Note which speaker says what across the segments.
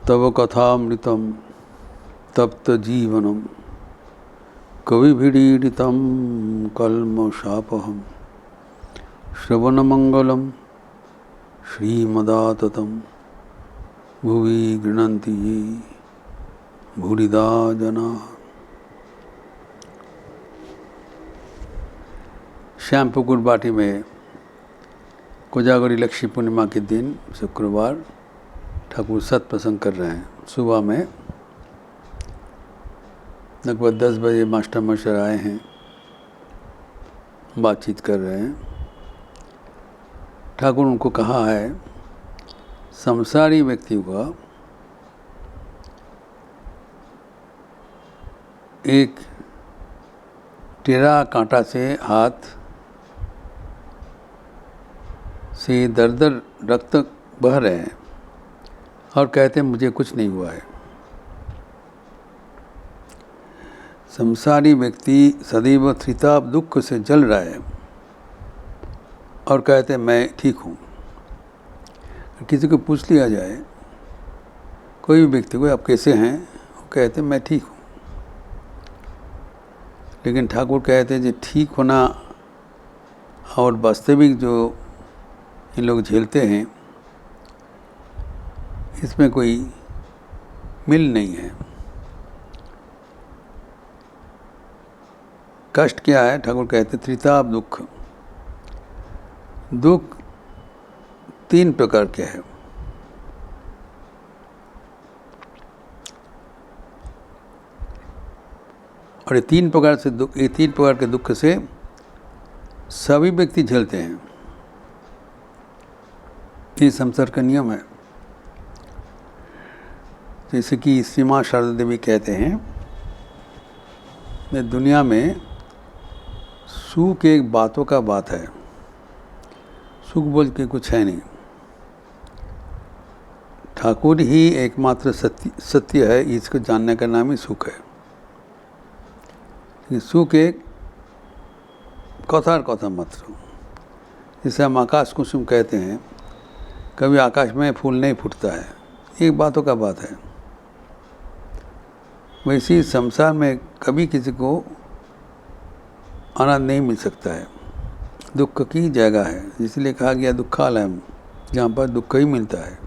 Speaker 1: तव कथामृतं तप्तजीवनं कविभिरीडितं कल्मषापहं श्रवणमंगलं श्रीमदाततं भुवि गृह्णन्ति ये भूरिदा जना। श्यामपुकुर बाटी में कोजागरी लक्ष्मी पूर्णिमा के दिन शुक्रवार ठाकुर सत्प्रसंग कर रहे हैं। सुबह में लगभग 10 बजे मास्टर आए हैं, बातचीत कर रहे हैं। ठाकुर उनको कहा है संसारी व्यक्ति का एक टेढ़ा कांटा से हाथ से दर दर रक्त बह रहे हैं और कहते हैं मुझे कुछ नहीं हुआ है। संसारी व्यक्ति सदैव त्रिताप दुख से जल रहा है और कहते हैं मैं ठीक हूँ। किसी को पूछ लिया जाए, कोई भी व्यक्ति को आप कैसे हैं, वो कहते हैं मैं ठीक हूँ। लेकिन ठाकुर कहते हैं कि ठीक होना और वास्तविक जो इन लोग झेलते हैं इसमें कोई मिल नहीं है। कष्ट क्या है? ठाकुर कहते त्रिताप दुख। दुख 3 प्रकार के हैं। और ये 3 प्रकार के दुख से सभी व्यक्ति झेलते हैं। ये संसार का नियम है। जैसे कि श्री माँ शारदा देवी कहते हैं, दुनिया में सुख एक बातों का बात है, सुख बोल के कुछ है नहीं। ठाकुर ही एकमात्र सत्य है, इसको जानने का नाम ही सुख है। सुख एक कथा मात्र। जिसे हम आकाश कुसुम कहते हैं, कभी आकाश में फूल नहीं फूटता है, एक बातों का बात है। वैसे ही संसार में कभी किसी को आनंद नहीं मिल सकता है, दुख की जगह है। इसलिए कहा गया दुखालयम, जहाँ पर दुख ही मिलता है।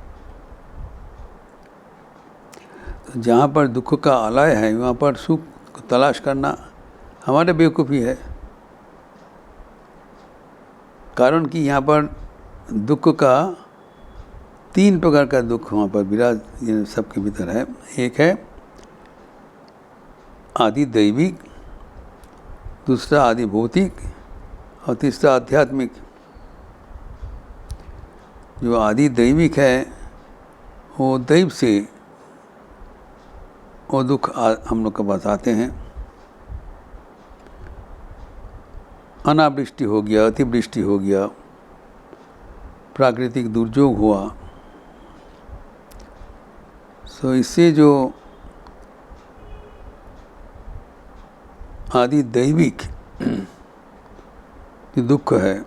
Speaker 1: तो जहाँ पर दुख का आलय है, वहाँ पर सुख को तलाश करना हमारे बेवकूफ़ी है। कारण कि यहाँ पर दुख का 3 प्रकार का दुख वहाँ पर विराज सबके भीतर है। एक है आदि दैविक, दूसरा आदि भौतिक और तीसरा आध्यात्मिक। जो आदि दैविक है वो दैव से वो दुख हम लोग के पास आते हैं। अनावृष्टि हो गया, अतिवृष्टि हो गया, प्राकृतिक दुर्योग हुआ, सो इससे जो आदि दैविक दुख है,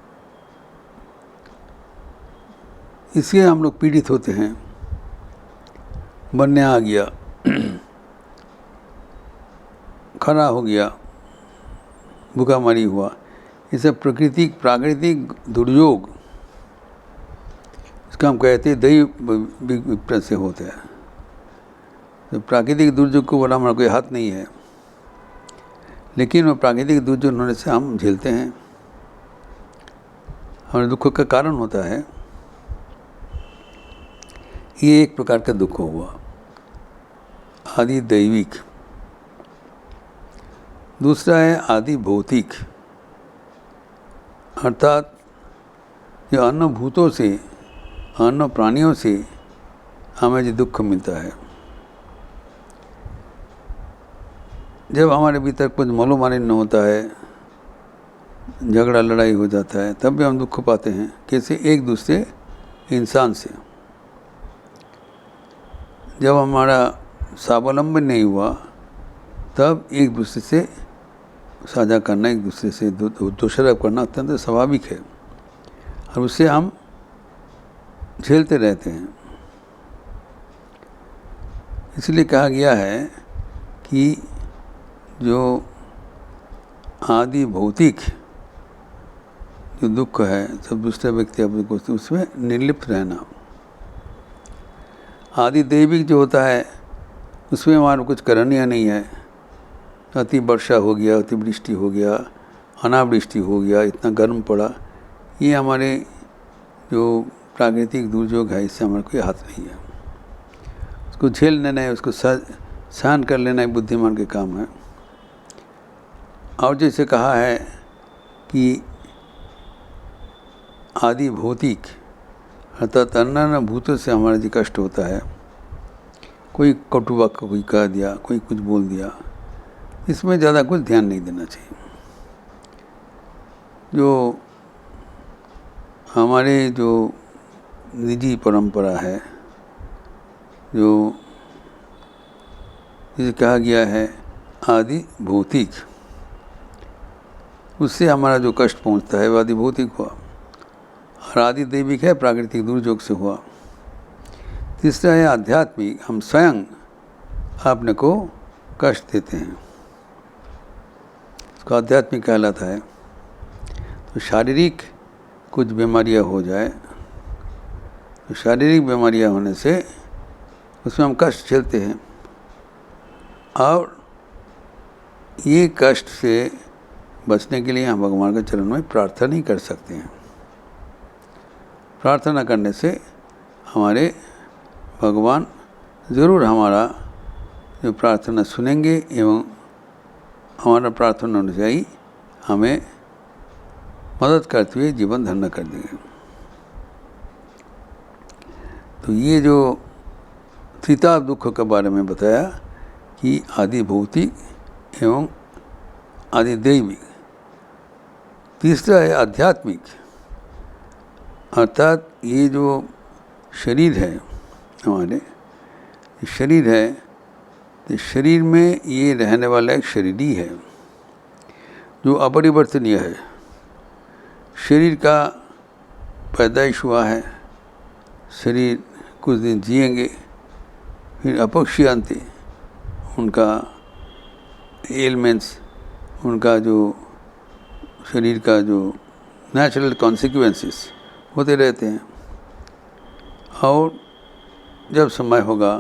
Speaker 1: इससे हम लोग पीड़ित होते हैं। बन्या आ गया, खरा हो गया, भूखामारी हुआ, ये सब प्राकृतिक दुर्योग, इसका हम कहते हैं दैव विपरीत से होते हैं। तो प्राकृतिक दुर्योग को बोला हमारा कोई हाथ नहीं है, लेकिन वो प्राकृतिक दुर्योग होने से हम झेलते हैं, हमारे दुख का कारण होता है। ये एक प्रकार का दुख हुआ, आदि दैविक। दूसरा है आदि भौतिक, अर्थात ये अन्य भूतों से, अन्य प्राणियों से हमें जो दुख मिलता है। जब हमारे भीतर कुछ मनोमालिन्य होता है, झगड़ा लड़ाई हो जाता है, तब भी हम दुख पाते हैं। कैसे? एक दूसरे इंसान से। जब हमारा स्वावलंबन नहीं हुआ, तब एक दूसरे से साझा करना, एक दूसरे से दोषारोप करना अत्यंत स्वाभाविक है और उससे हम झेलते रहते हैं। इसलिए कहा गया है कि जो आदि भौतिक जो दुख है सब दूसरे व्यक्ति अपने को उसमें निर्लिप्त रहना, आदि दैविक जो होता है उसमें हमारा कुछ करनीय नहीं है। अति वर्षा हो गया, अतिवृष्टि हो गया, अनावृष्टि हो गया, इतना गर्म पड़ा, ये हमारे जो प्राकृतिक दुर्योग है इससे हमारा कोई हाथ नहीं है। उसको झेल लेना है, उसको सहन कर लेना एक बुद्धिमान के काम है। और जैसे कहा है कि आदि भौतिक अर्थात अन्य भूतों से हमारा जो कष्ट होता है, कोई कटु वाक्य कोई कह दिया, कोई कुछ बोल दिया, इसमें ज़्यादा कुछ ध्यान नहीं देना चाहिए। जो हमारे जो निजी परंपरा है, जो जिसे कहा गया है आदि भौतिक, उससे हमारा जो कष्ट पहुंचता है वो आदि भौतिक हुआ, और आदि दैविक है प्राकृतिक दुर्योग से हुआ। तीसरा है आध्यात्मिक, हम स्वयं अपने को कष्ट देते हैं, उसको आध्यात्मिक कहलाता है। तो शारीरिक कुछ बीमारियां हो जाए तो शारीरिक बीमारियां होने से उसमें हम कष्ट झेलते हैं, और ये कष्ट से बचने के लिए हम भगवान के चरण में प्रार्थना ही कर सकते हैं। प्रार्थना करने से हमारे भगवान ज़रूर हमारा जो प्रार्थना सुनेंगे एवं हमारा प्रार्थना अनुयायी हमें मदद करते हुए जीवन धन्य कर देंगे। तो ये जो त्रिताप दुख के बारे में बताया कि आदि भौतिक एवं आदि दैविक। तीसरा है आध्यात्मिक, अर्थात ये जो शरीर है हमारे, शरीर है तो शरीर में ये रहने वाला एक शरीर ही है जो अपरिवर्तनीय है। शरीर का पैदाइश हुआ है, शरीर कुछ दिन जिएंगे, फिर अपक्षीयन्ते, उनका एलिमेंट्स, उनका जो शरीर का जो नेचुरल कॉन्सिक्वेंसेस होते रहते हैं, और जब समय होगा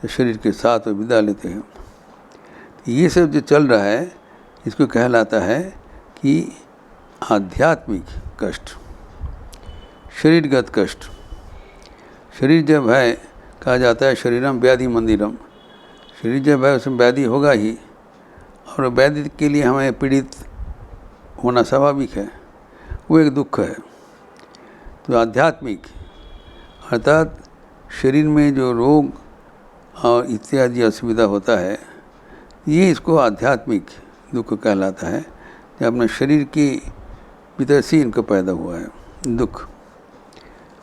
Speaker 1: तो शरीर के साथ वो विदा लेते हैं। ये सब जो चल रहा है इसको कहलाता है कि आध्यात्मिक कष्ट, शरीरगत कष्ट। शरीर जब है, कहा जाता है शरीरम व्याधि मंदिरम, शरीर जब है उसमें व्याधि होगा ही, और व्याधि के लिए हमें पीड़ित होना स्वाभाविक है, वो एक दुख है। तो आध्यात्मिक अर्थात शरीर में जो रोग और इत्यादि असुविधा होता है, ये इसको आध्यात्मिक दुख कहलाता है। जब अपने शरीर के भीतर से इनको पैदा हुआ है दुख।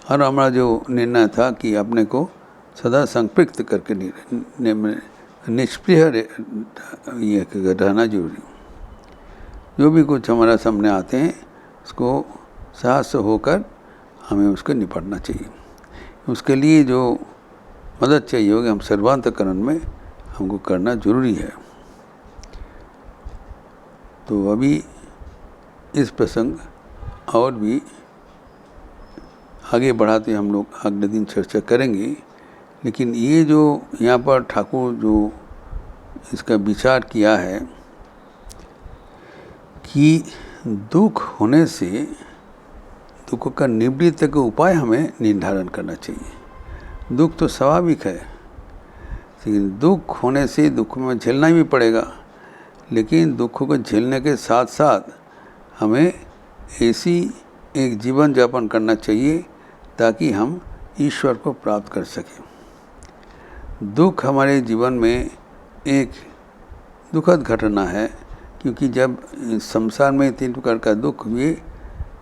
Speaker 1: और हमारा जो निर्णय था कि अपने को सदा संपृक्त करके निष्प्रिय ये रहना जरूरी। जो भी कुछ हमारा सामने आते हैं उसको साहस होकर हमें उसको निपटना चाहिए। उसके लिए जो मदद चाहिए होगी हम सर्वांतकरण में हमको करना जरूरी है। तो अभी इस प्रसंग और भी आगे बढ़ाते हम लोग अगले दिन चर्चा करेंगे, लेकिन ये जो यहाँ पर ठाकुर जो इसका विचार किया है कि दुख होने से दुख का निवृत्ति का उपाय हमें निर्धारण करना चाहिए। दुख तो स्वाभाविक है, लेकिन दुख होने से दुख में झेलना भी पड़ेगा, लेकिन दुख को झेलने के साथ साथ हमें ऐसी एक जीवन यापन करना चाहिए ताकि हम ईश्वर को प्राप्त कर सकें। दुख हमारे जीवन में एक दुखद घटना है, क्योंकि जब संसार में 3 प्रकार का दुख ये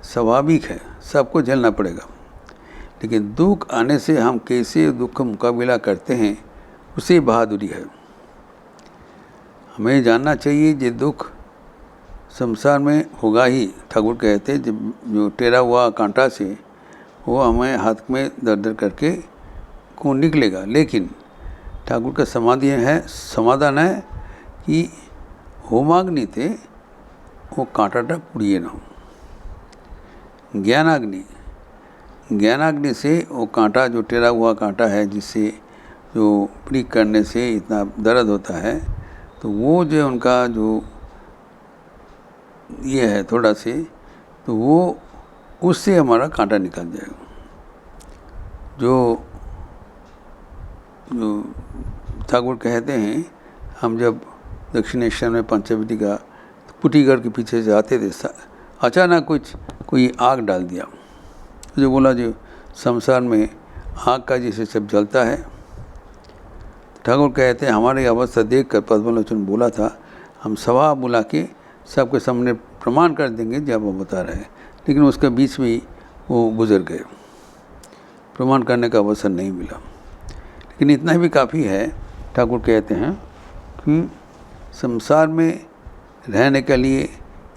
Speaker 1: स्वाभाविक है, सबको झेलना पड़ेगा। लेकिन दुख आने से हम कैसे दुख का मुकाबला करते हैं उसे बहादुरी है। हमें जानना चाहिए कि दुख संसार में होगा ही। ठाकुर कहते हैं जब जो टेरा हुआ कांटा से वो हमें हाथ में दर्द करके खून निकलेगा, लेकिन ठाकुर का समाधान है कि होमाग्नि थे वो कांटाटा पुड़िए ना। ज्ञानाग्नि से वो कांटा जो टेढ़ा हुआ कांटा है जिससे जो प्रिक करने से इतना दर्द होता है, तो वो जो उनका जो ये है थोड़ा से, तो वो उससे हमारा कांटा निकल जाएगा। जो ठाकुर कहते हैं, हम जब दक्षिणेश्वर में पंचवटी का पुटीगढ़ के पीछे से आते थे, अचानक कोई आग डाल दिया। जो बोला जो संसार में आग का जैसे सब जलता है। ठाकुर कहते हैं हमारी अवस्था देख कर पद्मलोचन बोला था, हम सभा बुला के सबके सामने प्रमाण कर देंगे जब वो बता रहे हैं, लेकिन उसके बीच में ही वो गुजर गए, प्रमाण करने का अवसर नहीं मिला। लेकिन इतना भी काफ़ी है, ठाकुर कहते हैं कि संसार में रहने के लिए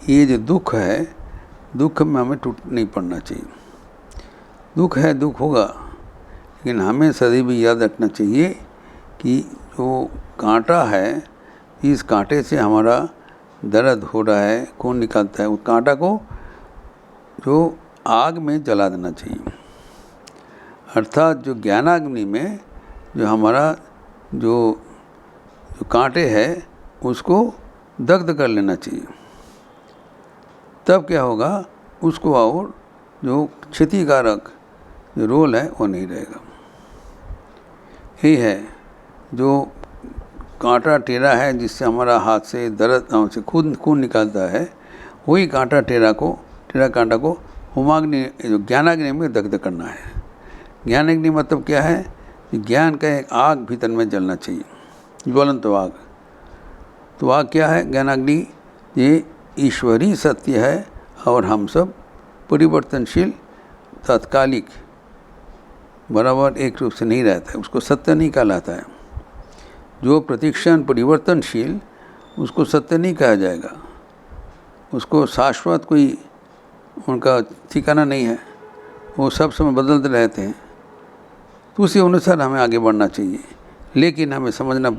Speaker 1: ये जो दुख है, दुख में हमें टूट नहीं पड़ना चाहिए। दुख है, दुख होगा, लेकिन हमें सदैव याद रखना चाहिए कि जो कांटा है, इस कांटे से हमारा दर्द हो रहा है, खून निकलता है, उस कांटा को जो आग में जला देना चाहिए। अर्थात जो ज्ञानाग्नि में जो हमारा जो कांटे है उसको दग्ध कर लेना चाहिए। तब क्या होगा, उसको और जो क्षतिकारक जो रोल है वो नहीं रहेगा। यही है जो कांटा टेढ़ा है जिससे हमारा हाथ से दर्द से खून निकलता है, वही टेढ़ा कांटा को होमाग्नि जो ज्ञानाग्नि में दग्ध करना है। ज्ञानाग्नि मतलब क्या है, ज्ञान का एक आग भीतर में जलना चाहिए, ज्वलंत आग। तो आग क्या है, ज्ञानाग्नि ये ईश्वरीय सत्य है और हम सब परिवर्तनशील तात्कालिक बराबर एक रूप से नहीं रहता है, उसको सत्य नहीं कहलाता है। जो प्रतिक्षण परिवर्तनशील, उसको सत्य नहीं कहा जाएगा, उसको शाश्वत कोई उनका ठिकाना नहीं है, वो सब समय बदलते रहते हैं। तो उसी अनुसार हमें आगे बढ़ना चाहिए, लेकिन हमें समझना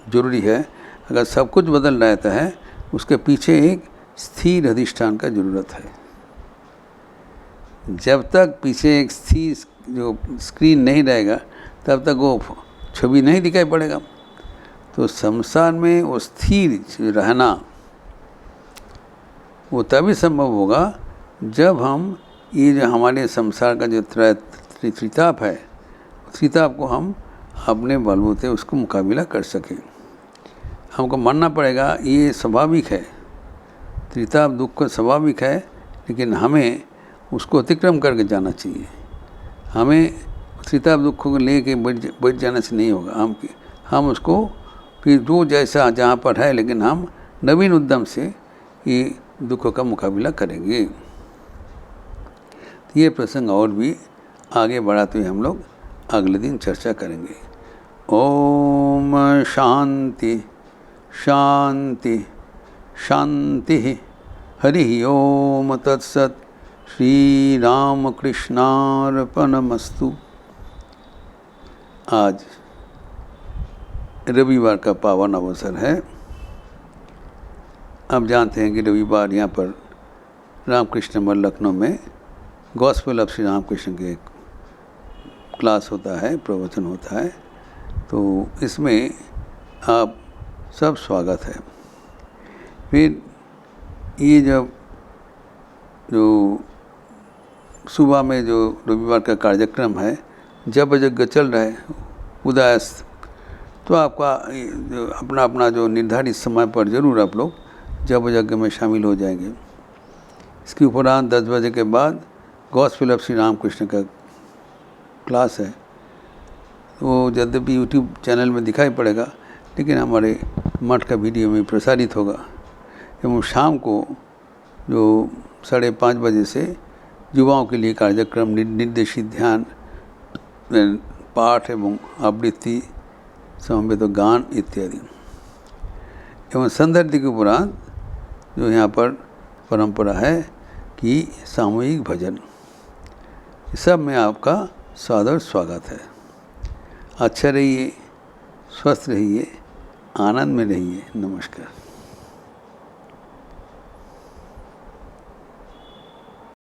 Speaker 1: जरूरी है, अगर सब कुछ बदल रहता है उसके पीछे एक स्थिर अधिष्ठान का ज़रूरत है। जब तक पीछे एक स्थिर जो स्क्रीन नहीं रहेगा तब तक वो छवि नहीं दिखाई पड़ेगा। तो संसार में वो स्थिर रहना वो तभी संभव होगा जब हम ये जो हमारे संसार का जो त्रिताप है, त्रिताप को हम अपने बलबूते उसको मुकाबला कर सकें। हमको मानना पड़ेगा ये स्वाभाविक है, त्रिताप दुख का स्वाभाविक है, लेकिन हमें उसको अतिक्रम करके जाना चाहिए। हमें त्रिताप दुख को लेके बैठ जाने से नहीं होगा। हम उसको फिर जो जैसा जहाँ पर है, लेकिन हम नवीन उद्यम से ये दुखों का मुकाबला करेंगे। तो ये प्रसंग और भी आगे बढ़ाते हुए हम लोग अगले दिन चर्चा करेंगे। ओम शांति शांति शांति। हरि ओम तत्सत। श्री राम कृष्णार्पणमस्तु। आज रविवार का पावन अवसर है। आप जानते हैं कि रविवार यहाँ पर रामकृष्ण मठ लखनऊ में गॉस्पेल ऑफ श्री रामकृष्ण के क्लास होता है, प्रवचन होता है। तो इसमें आप सब स्वागत है। फिर ये जब जो सुबह में जो रविवार का कार्यक्रम है, जब यज्ञ चल रहा है उदयास्त, तो आपका अपना अपना जो निर्धारित समय पर ज़रूर आप लोग जब यज्ञ में शामिल हो जाएंगे। इसके उपरांत 10 बजे के बाद गॉस्पेल ऑफ श्री रामकृष्ण का क्लास है। वो यद्यपि यूट्यूब चैनल में दिखाई पड़ेगा, लेकिन हमारे मठ का वीडियो में प्रसारित होगा। एवं शाम को जो 5:30 बजे से युवाओं के लिए कार्यक्रम निर्देशित ध्यान, पाठ एवं आवृत्ति, समवेत गान इत्यादि। एवं संध्या के उपरांत जो यहाँ पर परंपरा है कि सामूहिक भजन, सब में आपका सादर स्वागत है। अच्छा रहिए, स्वस्थ रहिए, आनंद में रहिए। नमस्कार।